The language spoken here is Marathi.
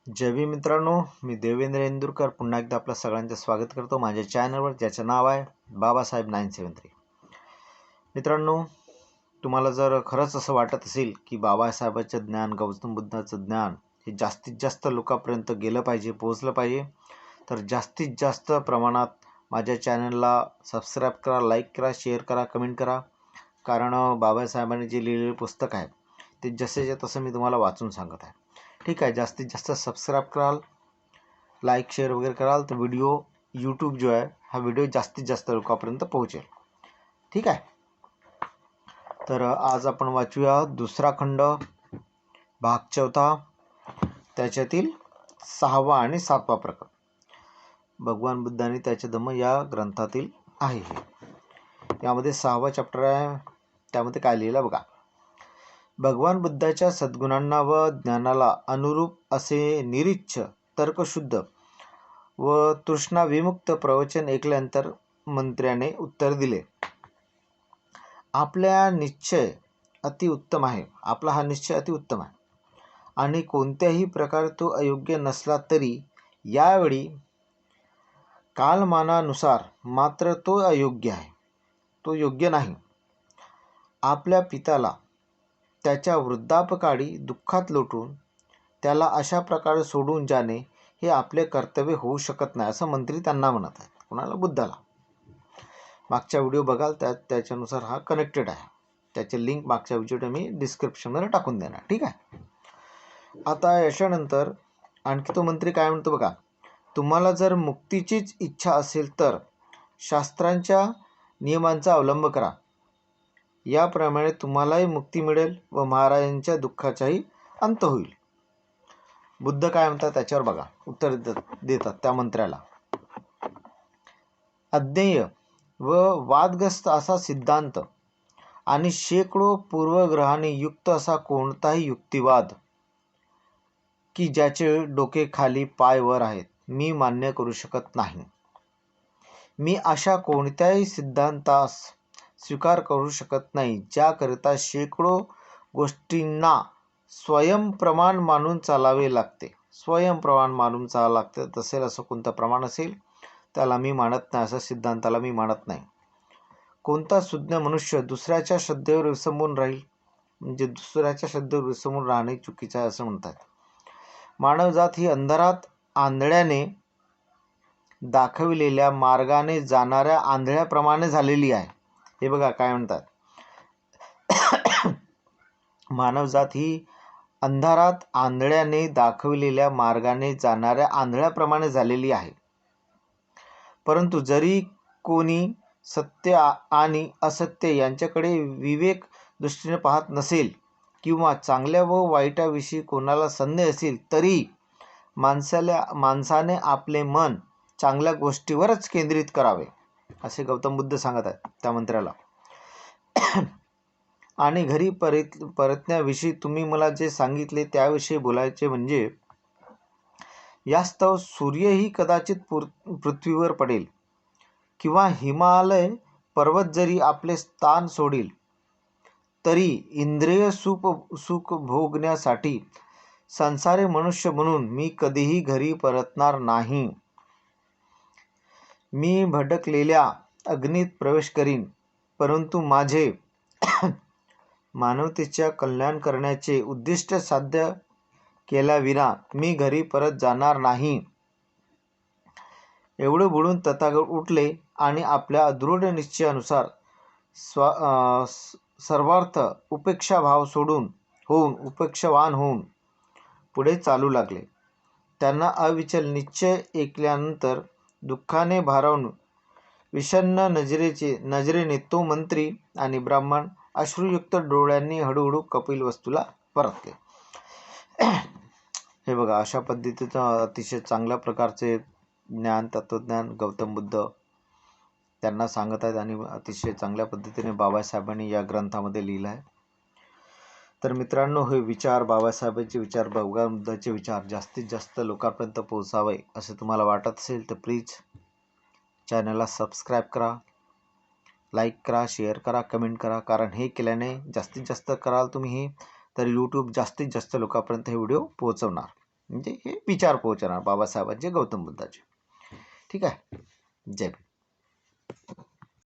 जय भीम मित्रांनो, मी देवेंद्र इंदुरकर पुन्हा एकदा आपल्या सगळ्यांचं स्वागत करतो माझ्या चॅनलवर, ज्याचं नाव आहे बाबासाहेब 973. मित्रांनो, तुम्हाला जर खरंच असं वाटत असेल की बाबासाहेबांचं ज्ञान, गौतम बुद्धाचं ज्ञान हे जास्तीत जास्त लोकांपर्यंत गेलं पाहिजे, पोहोचलं पाहिजे, तर जास्तीत जास्त प्रमाणात माझ्या चॅनलला सबस्क्राईब करा, लाईक करा, शेअर करा, कमेंट करा. कारण बाबासाहेबांनी जे लिहिलेले पुस्तक आहे ते जसेच्या तसं मी तुम्हाला वाचून सांगत आहे. ठीक आहे, जास्तीत जास्त सबस्क्राईब कराल, लाईक शेअर वगैरे कराल तर व्हिडिओ यूट्यूब जो आहे हा व्हिडिओ जास्तीत जास्त लोकांपर्यंत पोहोचेल. ठीक आहे, तर आज आपण वाचूया दुसरा खंड, भाग 4, त्याच्यातील 6वा आणि 7वा प्रकरण. भगवान बुद्धांनी त्याचे धम्म या ग्रंथातील आहे. यामध्ये 6वा चॅप्टर आहे. त्यामध्ये काय लिहिलं बघा. भगवान बुद्धाच्या सद्गुणांना व ज्ञानाला अनुरूप असे निरीच्छ, तर्कशुद्ध व तृष्णाविमुक्त प्रवचन ऐकल्यानंतर मंत्र्याने उत्तर दिले. आपला हा निश्चय अतिउत्तम आहे आणि कोणत्याही प्रकारे तो अयोग्य नसला तरी यावेळी कालमानानुसार मात्र तो अयोग्य आहे, तो योग्य नाही. आपल्या पित्याला त्याच्या वृद्धापकाळी दुःखात लोटून त्याला अशा प्रकारे सोडून जाणे हे आपले कर्तव्य होऊ शकत नाही, असं मंत्री त्यांना म्हणत आहेत. कोणाला? बुद्धाला. मागच्या व्हिडिओ बघाल त्याच्यानुसार हा कनेक्टेड आहे. त्याचे लिंक मागच्या व्हिडिओ मी डिस्क्रिप्शनमध्ये टाकून देणार. ठीक आहे. आता याच्यानंतर आणखी तो मंत्री काय म्हणतो बघा. तुम्हाला जर मुक्तीचीच इच्छा असेल तर शास्त्रांच्या नियमांचा अवलंब करा. याप्रमाणे तुम्हालाही मुक्ती मिळेल व महाराजांच्या दुःखाचाही अंत होईल. बुद्ध काय म्हणतात त्याच्यावर बघा, उत्तर देतात त्या मंत्र्याला. अज्ञेय व वादग्रस्त असा सिद्धांत आणि शेकडो पूर्वग्रहाने युक्त असा कोणताही युक्तिवाद की ज्याचे डोके खाली पाय वर आहेत मी मान्य करू शकत नाही. मी अशा कोणत्याही सिद्धांतास स्वीकार करू शकत नाही ज्याकरिता शेकडो गोष्टींना स्वयंप्रमाण मानून चालावे लागते. स्वयंप्रमाण मानून चालावे लागते तसेल असं कोणतं प्रमाण असेल त्याला मी मानत नाही, अशा सिद्धांताला मी मानत नाही. कोणता सुज्ञ मनुष्य दुसऱ्याच्या श्रद्धेवर विसंबून राहील, म्हणजे दुसऱ्याच्या श्रद्धेवर विसंबून राहणे चुकीचं आहे असं म्हणतात. मानवजात ही अंधारात आंधळ्याने दाखविलेल्या मार्गाने जाणाऱ्या आंधळ्याप्रमाणे झालेली आहे. हे बघा काय म्हणतात. मानवजात ही अंधारात आंधळ्याने दाखविलेल्या मार्गाने जाणाऱ्या आंधळ्याप्रमाणे झालेली आहे. परंतु जरी कोणी सत्य आणि असत्य यांच्याकडे विवेक दृष्टीने पाहत नसेल किंवा चांगल्या व वाईटाविषयी कोणाला संदेह असेल तरी माणसाने आपले मन चांगल्या गोष्टीवरच केंद्रित करावे, असे गौतम बुद्ध सांगत आहेत त्या मंत्र्याला. आणि घरी परतण्याविषयी तुम्ही मला जे सांगितले त्याविषयी बोलायचे म्हणजे यास्तव सूर्यही कदाचित पृथ्वीवर पडेल किंवा हिमालय पर्वत जरी आपले स्थान सोडील तरी इंद्रिय सुख भोगण्यासाठी संसारी मनुष्य म्हणून मी कधीही घरी परतणार नाही. मी भटकलेल्या अग्नीत प्रवेश करीन, परंतु माझे मानवतेच्या कल्याण करण्याचे उद्दिष्ट साध्य केल्याविना मी घरी परत जाणार नाही. एवढे बोलून तथागत उठले आणि आपल्या दृढ निश्चयानुसार सर्वार्थ उपेक्षाभाव उपेक्षावान होऊन पुढे चालू लागले. त्यांना अविचल निश्चय ऐकल्यानंतर दुःखाने भारावून विषण्ण नजरेने तो मंत्री आणि ब्राह्मण अश्रुयुक्त डोळ्यांनी हळूहळू कपिलवस्तूला परतले. हे बघा, अशा पद्धतीचं अतिशय चांगल्या प्रकारचे ज्ञान, तत्वज्ञान गौतम बुद्ध त्यांना सांगत आहेत आणि अतिशय चांगल्या पद्धतीने बाबासाहेबांनी या ग्रंथामध्ये लिहिलं आहे. तर मित्रांनो, हे विचार, बाबासाहेबांचे विचार, भगवान बुद्धाचे विचार जास्तीत जास्त लोकांपर्यंत पोहोचावे असे तुम्हाला वाटत असेल तर प्लीज चॅनलला सबस्क्राईब करा, लाईक करा, शेअर करा, कमेंट करा. कारण हे केल्याने जास्तीत जास्त कराल तुम्ही हे तर यूट्यूब जास्तीत जास्त लोकांपर्यंत हे व्हिडिओ पोहोचवणार. म्हणजे हे विचार पोहोचणार बाबासाहेबांचे गौतम बुद्धाचे. ठीक आहे. जय भीम.